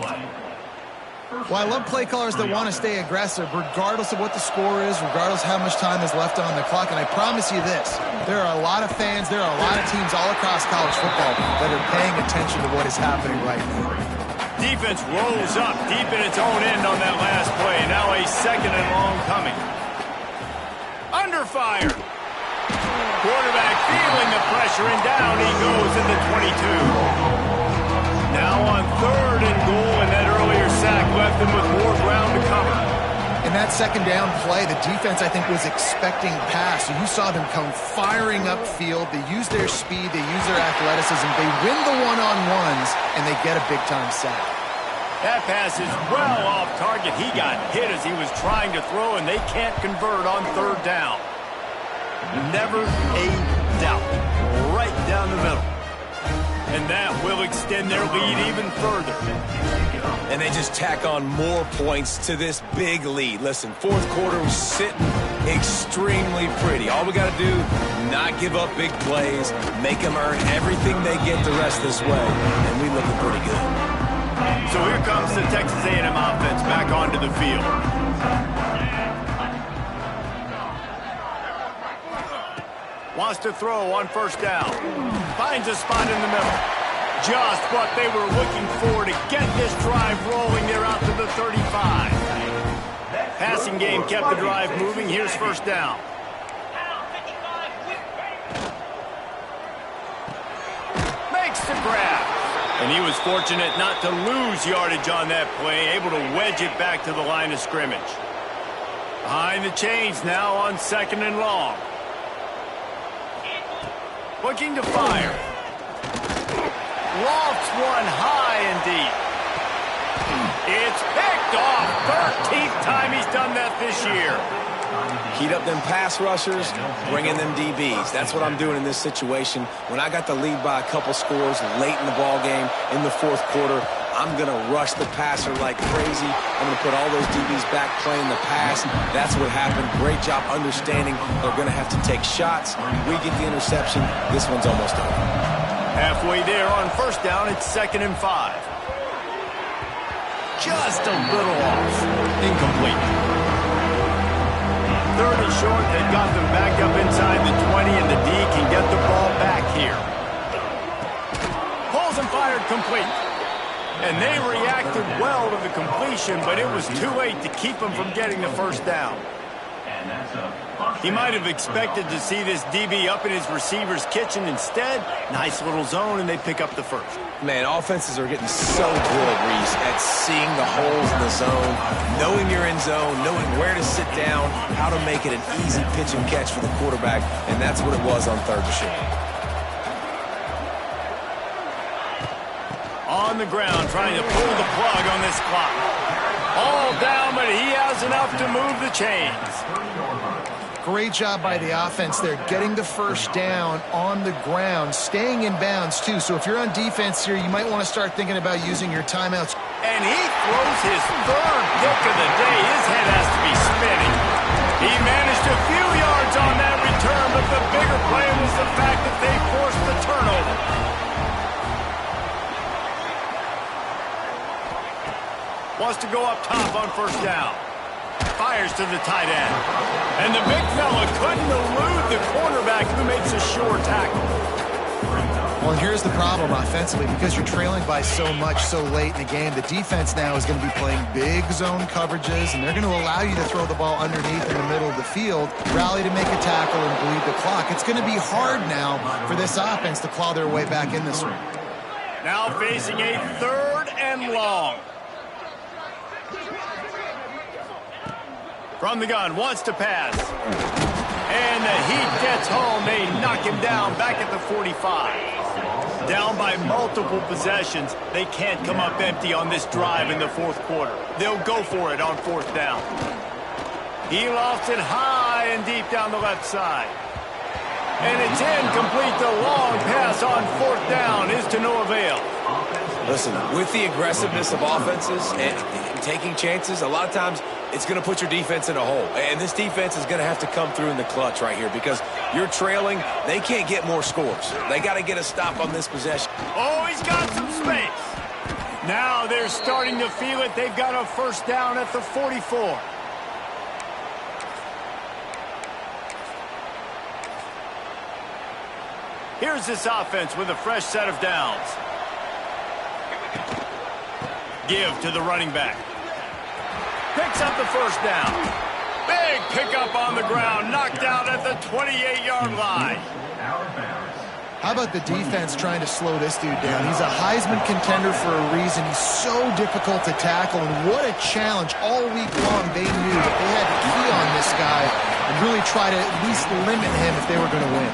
Well, I love play callers that want to stay aggressive, regardless of what the score is, regardless how much time is left on the clock. And I promise you this, there are a lot of fans, there are a lot of teams all across college football that are paying attention to what is happening right now. Defense rolls up deep in its own end on that last play. Now a 2nd and long coming. Under under fire. Quarterback feeling the pressure, and down he goes in the 22. Now on 3rd and goal, and that earlier sack left them with more ground to cover. In that second down play, the defense, I think, was expecting pass. So you saw them come firing upfield. They use their speed. They use their athleticism. They win the one-on-ones, and they get a big-time sack. That pass is well off target. He got hit as he was trying to throw, and they can't convert on 3rd down. Never a doubt. Right down the middle. And that will extend their lead even further. And they just tack on more points to this big lead. Listen, 4th quarter was sitting extremely pretty. All we got to do, not give up big plays, make them earn everything they get the rest this way, and we looking pretty good. So here comes the Texas A&M offense back onto the field. Wants to throw on 1st down. Finds a spot in the middle. Just what they were looking for to get this drive rolling. They're out to the 35. Passing game kept the drive moving. Here's 1st down. Makes the grab. And he was fortunate not to lose yardage on that play, able to wedge it back to the line of scrimmage. Behind the chains now on 2nd and long. Looking to fire. Lofts one high and deep. It's picked off. 13th time he's done that this year. Heat up them pass rushers, bring in them DBs. That's what I'm doing in this situation. When I got the lead by a couple scores late in the ball game in the 4th quarter, I'm going to rush the passer like crazy. I'm going to put all those DBs back playing the pass. That's what happened. Great job understanding they're going to have to take shots. We get the interception. This one's almost over. Halfway there on 1st down, it's 2nd and 5. Just a little off. Incomplete. 3rd and short, they've got them back up inside the 20, and the D can get the ball back here. Pulls and fired complete. And they reacted well to the completion, but it was too late to keep them from getting the 1st down. He might have expected to see this DB up in his receiver's kitchen. Instead, nice little zone, and they pick up the 1st. Man, offenses are getting so good, Reese, at seeing the holes in the zone, knowing you're in zone, knowing where to sit down, how to make it an easy pitch and catch for the quarterback, and that's what it was on 3rd and short. On the ground, trying to pull the plug on this clock. All down, but he has enough to move the chains. Great job by the offense there, getting the 1st down on the ground, staying in bounds, too. So if you're on defense here, you might want to start thinking about using your timeouts. And he throws his 3rd pick of the day. His head has to be spinning. He managed a few yards on that return, but the bigger play was the fact that they forced the turnover. Wants to go up top on 1st down. Fires to the tight end. And the big fella couldn't elude the cornerback who makes a sure tackle. Well, here's the problem offensively. Because you're trailing by so much so late in the game, the defense now is going to be playing big zone coverages, and they're going to allow you to throw the ball underneath in the middle of the field, rally to make a tackle, and bleed the clock. It's going to be hard now for this offense to claw their way back in this one. Now facing a 3rd and long. From the gun, wants to pass. And the heat gets home. They knock him down back at the 45. Down by multiple possessions. They can't come up empty on this drive in the 4th quarter. They'll go for it on 4th down. He lofts it high and deep down the left side. And it's incomplete. The long pass on 4th down is to no avail. Listen, with the aggressiveness of offenses and taking chances, a lot of times it's going to put your defense in a hole. And this defense is going to have to come through in the clutch right here because you're trailing. They can't get more scores. They got to get a stop on this possession. Oh, he's got some space. Now they're starting to feel it. They've got a 1st down at the 44. Here's this offense with a fresh set of downs. Give to the running back. Picks up the 1st down. Big pickup on the ground, knocked out at the 28-yard line. How about the defense trying to slow this dude down? He's a Heisman contender for a reason. He's so difficult to tackle, and what a challenge. All week long, they knew that they had to key on this guy and really try to at least limit him if they were going to win.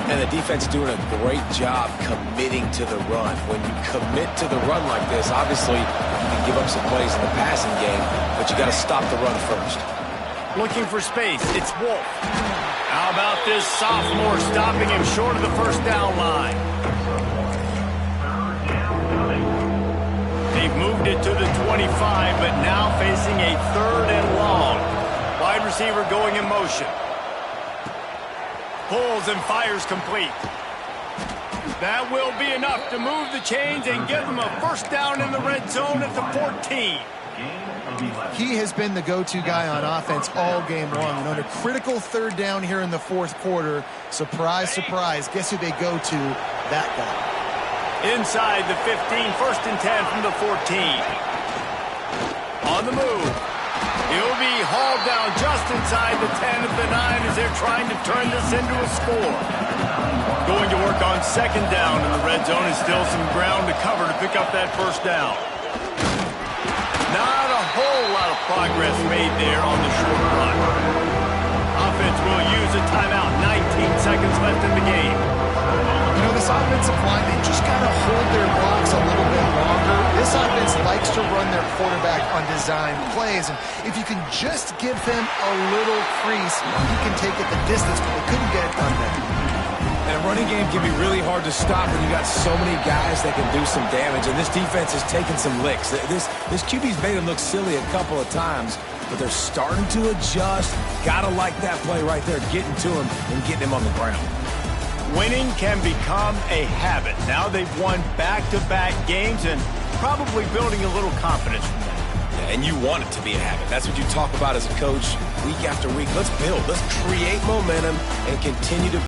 And the defense doing a great job committing to the run. When you commit to the run like this, obviously you can give up some plays in the passing game, but you got to stop the run first. Looking for space, it's Wolf. How about this sophomore stopping him short of the first down line? They've moved it to the 25, but now facing a 3rd and long. Wide receiver going in motion. Pulls and fires complete. That will be enough to move the chains and give them a first down in the red zone at the 14. He has been the go-to guy on offense all game long. And on a critical 3rd down here in the 4th quarter, surprise, surprise, guess who they go to? That guy. Inside the 15, 1st and 10 from the 14. On the move. He'll be hauled down just inside the 10 of the 9 as they're trying to turn this into a score. Going to work on 2nd down in the red zone, and still some ground to cover to pick up that first down. Not a whole lot of progress made there on the short run. Offense will use a timeout. 19 seconds left in the game. You know, this offensive line, they just got to hold their blocks a little bit longer. This offense likes to run their quarterback on design plays, and if you can just give him a little crease, he can take it the distance, but they couldn't get it done there. And a running game can be really hard to stop when you got so many guys that can do some damage, and this defense has taken some licks. This QB's made them look silly a couple of times, but they're starting to adjust. Gotta like that play right there, getting to him and getting him on the ground. Winning can become a habit. Now they've won back-to-back games and probably building a little confidence from that. Yeah, and you want it to be a habit. That's what you talk about as a coach week after week. Let's build. Let's create momentum and continue to